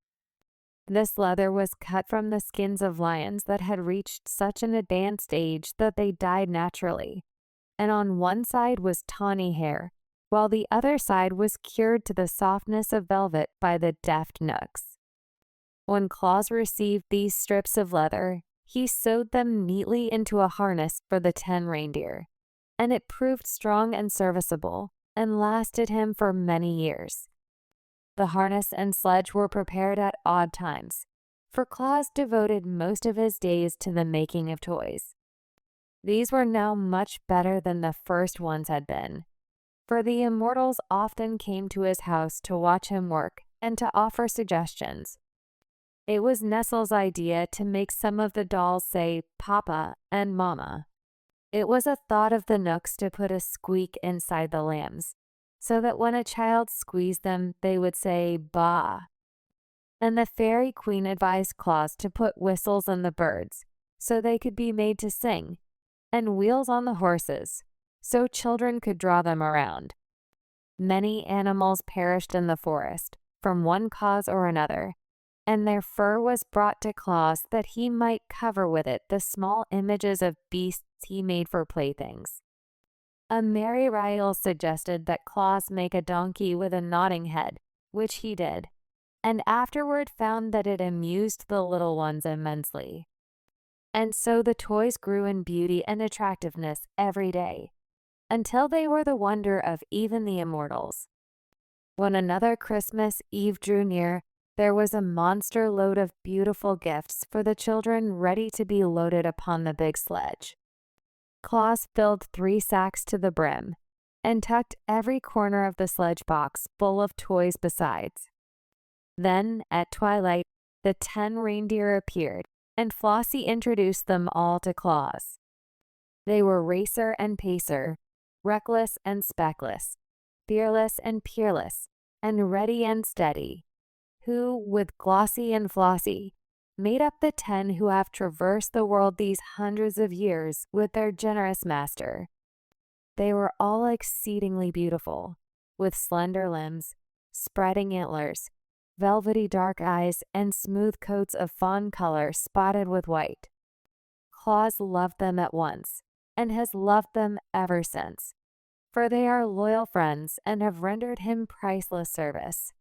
Speaker 1: This leather was cut from the skins of lions that had reached such an advanced age that they died naturally, and on one side was tawny hair, while the other side was cured to the softness of velvet by the deft Nooks. When Claus received these strips of leather, he sewed them neatly into a harness for the 10 reindeer, and it proved strong and serviceable, and lasted him for many years. The harness and sledge were prepared at odd times, for Claus devoted most of his days to the making of toys. These were now much better than the first ones had been, for the immortals often came to his house to watch him work and to offer suggestions. It was Nestle's idea to make some of the dolls say Papa and Mama. It was a thought of the Nooks to put a squeak inside the lambs, so that when a child squeezed them, they would say Ba. And the Fairy Queen advised Claus to put whistles in the birds, so they could be made to sing, and wheels on the horses, so children could draw them around. Many animals perished in the forest, from one cause or another, and their fur was brought to Claus that he might cover with it the small images of beasts he made for playthings. A merry Rael suggested that Claus make a donkey with a nodding head, which he did, and afterward found that it amused the little ones immensely. And so the toys grew in beauty and attractiveness every day, until they were the wonder of even the immortals. When another Christmas Eve drew near, there was a monster load of beautiful gifts for the children ready to be loaded upon the big sledge. Claus filled 3 sacks to the brim, and tucked every corner of the sledge box full of toys besides. Then, at twilight, the 10 reindeer appeared, and Flossie introduced them all to Claus. They were Racer and Pacer, Reckless and Speckless, Fearless and Peerless, and Ready and Steady, who, with Glossie and Flossie, made up the 10 who have traversed the world these hundreds of years with their generous master. They were all exceedingly beautiful, with slender limbs, spreading antlers, velvety dark eyes, and smooth coats of fawn color spotted with white. Claus loved them at once, and has loved them ever since, for they are loyal friends and have rendered him priceless service.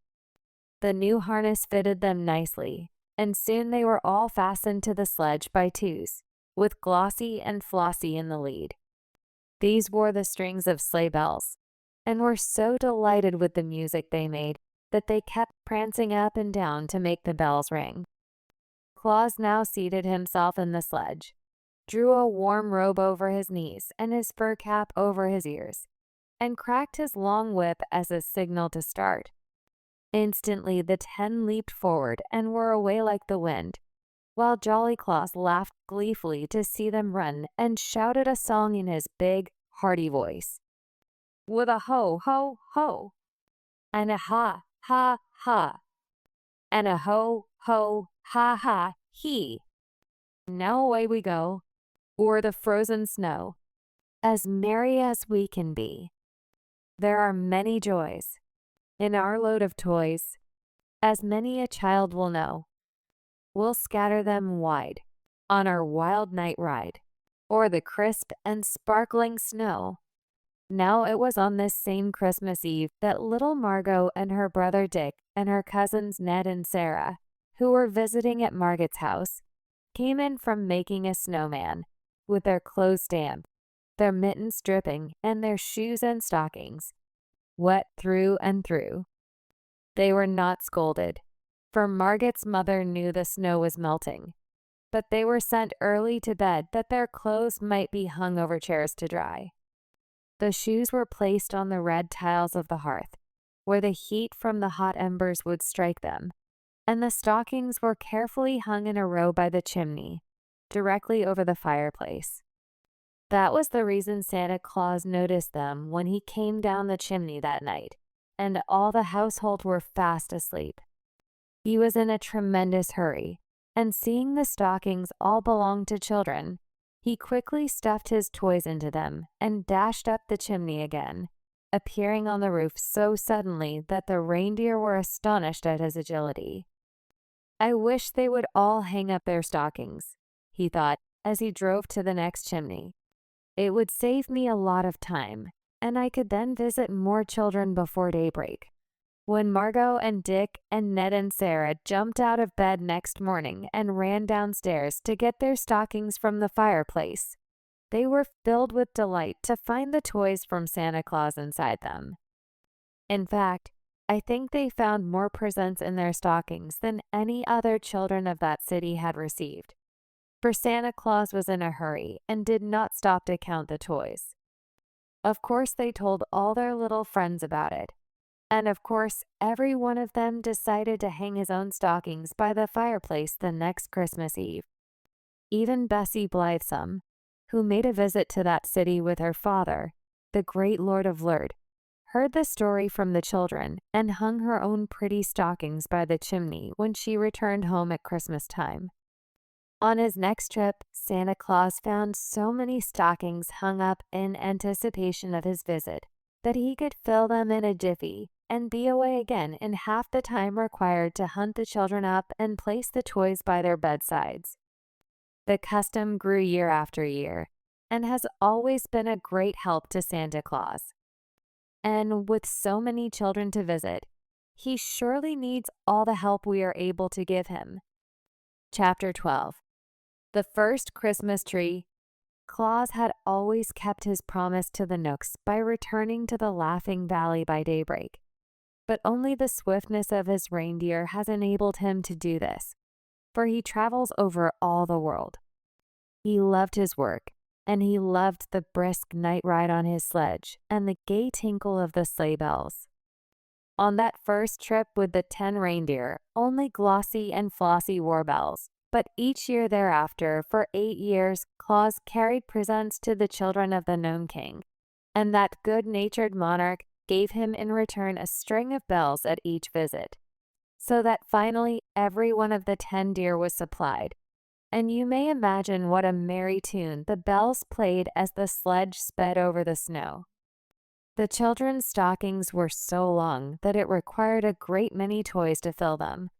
Speaker 1: The new harness fitted them nicely, and soon they were all fastened to the sledge by twos, with Glossie and Flossie in the lead. These wore the strings of sleigh bells, and were so delighted with the music they made that they kept prancing up and down to make the bells ring. Claus now seated himself in the sledge, drew a warm robe over his knees and his fur cap over his ears, and cracked his long whip as a signal to start. Instantly the 10 leaped forward and were away like the wind, while Jolly Claus laughed gleefully to see them run and shouted a song in his big, hearty voice. With a ho, ho, ho, and a ha, ha, ha, and a ho, ho, ha, ha, he. Now away we go, o'er the frozen snow, as merry as we can be. There are many joys in our load of toys, as many a child will know. We'll scatter them wide on our wild night ride, o'er the crisp and sparkling snow. Now it was on this same Christmas Eve that little Margot and her brother Dick and her cousins Ned and Sarah, who were visiting at Margot's house, came in from making a snowman, with their clothes damp, their mittens dripping and their shoes and stockings wet through and through. They were not scolded, for Margot's mother knew the snow was melting, but they were sent early to bed that their clothes might be hung over chairs to dry. The shoes were placed on the red tiles of the hearth, where the heat from the hot embers would strike them, and the stockings were carefully hung in a row by the chimney, directly over the fireplace. That was the reason Santa Claus noticed them when he came down the chimney that night, and all the household were fast asleep. He was in a tremendous hurry, and seeing the stockings all belonged to children, he quickly stuffed his toys into them and dashed up the chimney again, appearing on the roof so suddenly that the reindeer were astonished at his agility. "I wish they would all hang up their stockings," he thought as he drove to the next chimney. "It would save me a lot of time, and I could then visit more children before daybreak." When Margot and Dick and Ned and Sarah jumped out of bed next morning and ran downstairs to get their stockings from the fireplace, they were filled with delight to find the toys from Santa Claus inside them. In fact, I think they found more presents in their stockings than any other children of that city had received, for Santa Claus was in a hurry and did not stop to count the toys. Of course, they told all their little friends about it. And of course, every one of them decided to hang his own stockings by the fireplace the next Christmas Eve. Even Bessie Blithesome, who made a visit to that city with her father, the great Lord of Lurd, heard the story from the children and hung her own pretty stockings by the chimney when she returned home at Christmas time. On his next trip, Santa Claus found so many stockings hung up in anticipation of his visit that he could fill them in a jiffy and be away again in half the time required to hunt the children up and place the toys by their bedsides. The custom grew year after year and has always been a great help to Santa Claus. And with so many children to visit, he surely needs all the help we are able to give him. Chapter 12. The First Christmas Tree. Claus had always kept his promise to the Knooks by returning to the Laughing Valley by daybreak, but only the swiftness of his reindeer has enabled him to do this, for he travels over all the world. He loved his work, and he loved the brisk night ride on his sledge and the gay tinkle of the sleigh bells. On that first trip with the 10 reindeer, only Glossie and Flossie wore bells, but each year thereafter, for 8 years, Claus carried presents to the children of the Gnome King, and that good-natured monarch gave him in return a string of bells at each visit, so that finally every one of the 10 deer was supplied, and you may imagine what a merry tune the bells played as the sledge sped over the snow. The children's stockings were so long that it required a great many toys to fill them,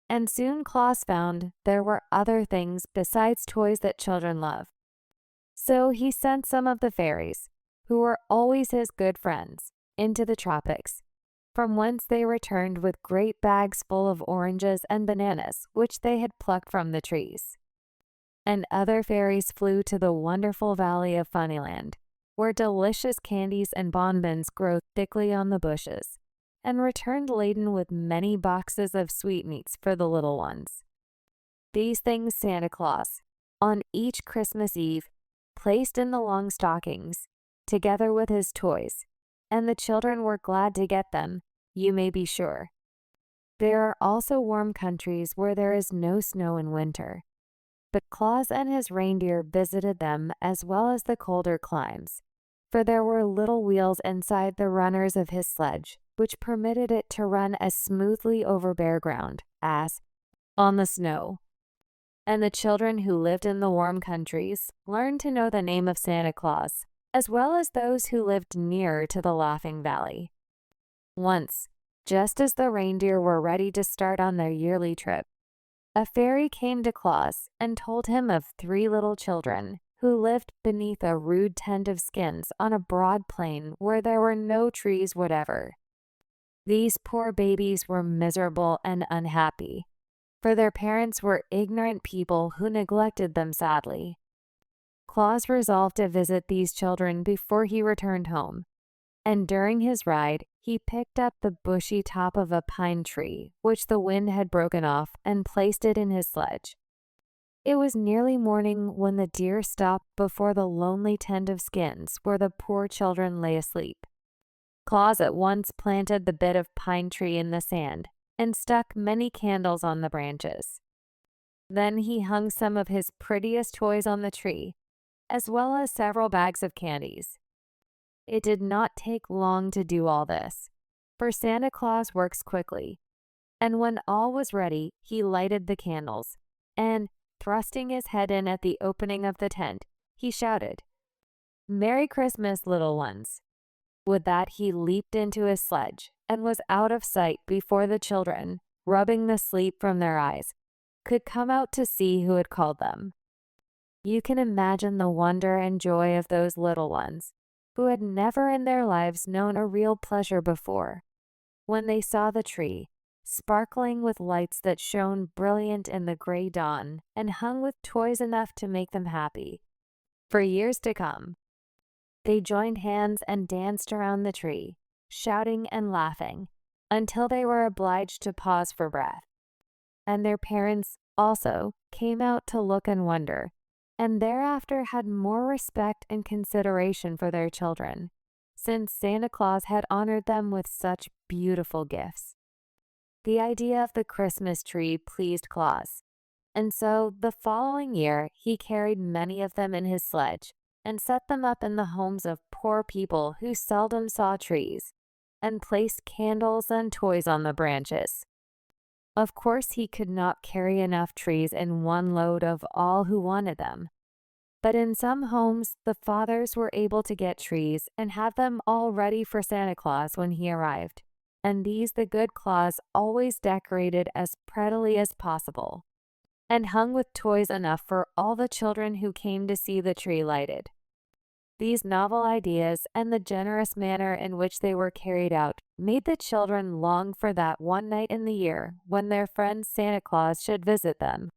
Speaker 1: and soon Claus found there were other things besides toys that children love. So he sent some of the fairies, who were always his good friends, into the tropics, from whence they returned with great bags full of oranges and bananas which they had plucked from the trees. And other fairies flew to the wonderful valley of Funnyland, where delicious candies and bonbons grow thickly on the bushes, and returned laden with many boxes of sweetmeats for the little ones. These things Santa Claus, on each Christmas Eve, placed in the long stockings, together with his toys, and the children were glad to get them, you may be sure. There are also warm countries where there is no snow in winter, but Claus and his reindeer visited them as well as the colder climes, for there were little wheels inside the runners of his sledge, which permitted it to run as smoothly over bare ground as on the snow. And the children who lived in the warm countries learned to know the name of Santa Claus, as well as those who lived nearer to the Laughing Valley. Once, just as the reindeer were ready to start on their yearly trip, a fairy came to Claus and told him of 3 little children who lived beneath a rude tent of skins on a broad plain where there were no trees whatever. These poor babies were miserable and unhappy, for their parents were ignorant people who neglected them sadly. Claus resolved to visit these children before he returned home, and during his ride, he picked up the bushy top of a pine tree, which the wind had broken off, and placed it in his sledge. It was nearly morning when the deer stopped before the lonely tent of skins where the poor children lay asleep. Claus at once planted the bit of pine tree in the sand and stuck many candles on the branches. Then he hung some of his prettiest toys on the tree, as well as several bags of candies. It did not take long to do all this, for Santa Claus works quickly, and when all was ready, he lighted the candles, and, thrusting his head in at the opening of the tent, he shouted, "Merry Christmas, little ones." With that, he leaped into his sledge and was out of sight before the children, rubbing the sleep from their eyes, could come out to see who had called them. You can imagine the wonder and joy of those little ones, who had never in their lives known a real pleasure before, when they saw the tree, sparkling with lights that shone brilliant in the gray dawn and hung with toys enough to make them happy. For years to come, they joined hands and danced around the tree, shouting and laughing, until they were obliged to pause for breath. And their parents also came out to look and wonder, and thereafter had more respect and consideration for their children, since Santa Claus had honored them with such beautiful gifts. The idea of the Christmas tree pleased Claus, and so the following year he carried many of them in his sledge and set them up in the homes of poor people who seldom saw trees, and placed candles and toys on the branches. Of course, he could not carry enough trees in one load of all who wanted them, but in some homes the fathers were able to get trees and have them all ready for Santa Claus when he arrived, and these the good Claus always decorated as prettily as possible, and hung with toys enough for all the children who came to see the tree lighted. These novel ideas and the generous manner in which they were carried out made the children long for that one night in the year when their friend Santa Claus should visit them.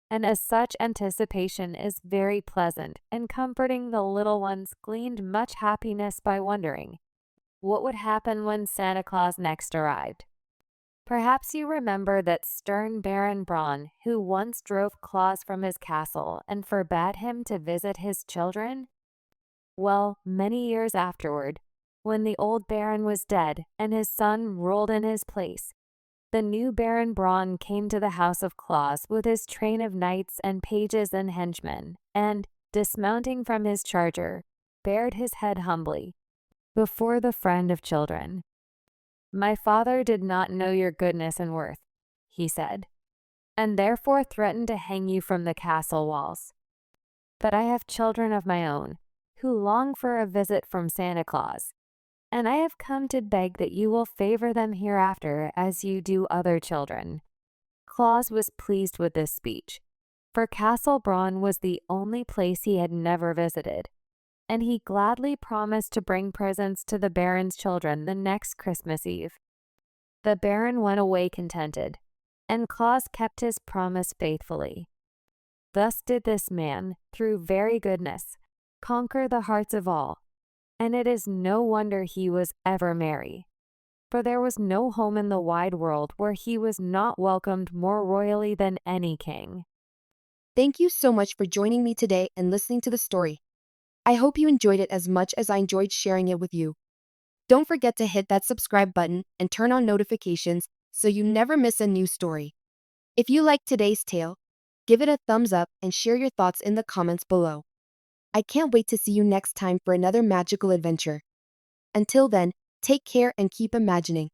Speaker 1: And as such anticipation is very pleasant and comforting, the little ones gleaned much happiness by wondering what would happen when Santa Claus next arrived. Perhaps you remember that stern Baron Braun, who once drove Claus from his castle and forbade him to visit his children? Well, many years afterward, when the old Baron was dead and his son ruled in his place, the new Baron Braun came to the house of Claus with his train of knights and pages and henchmen, and, dismounting from his charger, bared his head humbly before the friend of children. "My father did not know your goodness and worth," he said, "and therefore threatened to hang you from the castle walls. But I have children of my own, who long for a visit from Santa Claus, and I have come to beg that you will favor them hereafter as you do other children." Claus was pleased with this speech, for Castle Braun was the only place he had never visited, and he gladly promised to bring presents to the Baron's children the next Christmas Eve. The Baron went away contented, and Claus kept his promise faithfully. Thus did this man, through very goodness, conquer the hearts of all, and it is no wonder he was ever merry, for there was no home in the wide world where he was not welcomed more royally than any king.
Speaker 2: Thank you so much for joining me today and listening to the story. I hope you enjoyed it as much as I enjoyed sharing it with you. Don't forget to hit that subscribe button and turn on notifications so you never miss a new story. If you liked today's tale, give it a thumbs up and share your thoughts in the comments below. I can't wait to see you next time for another magical adventure. Until then, take care and keep imagining.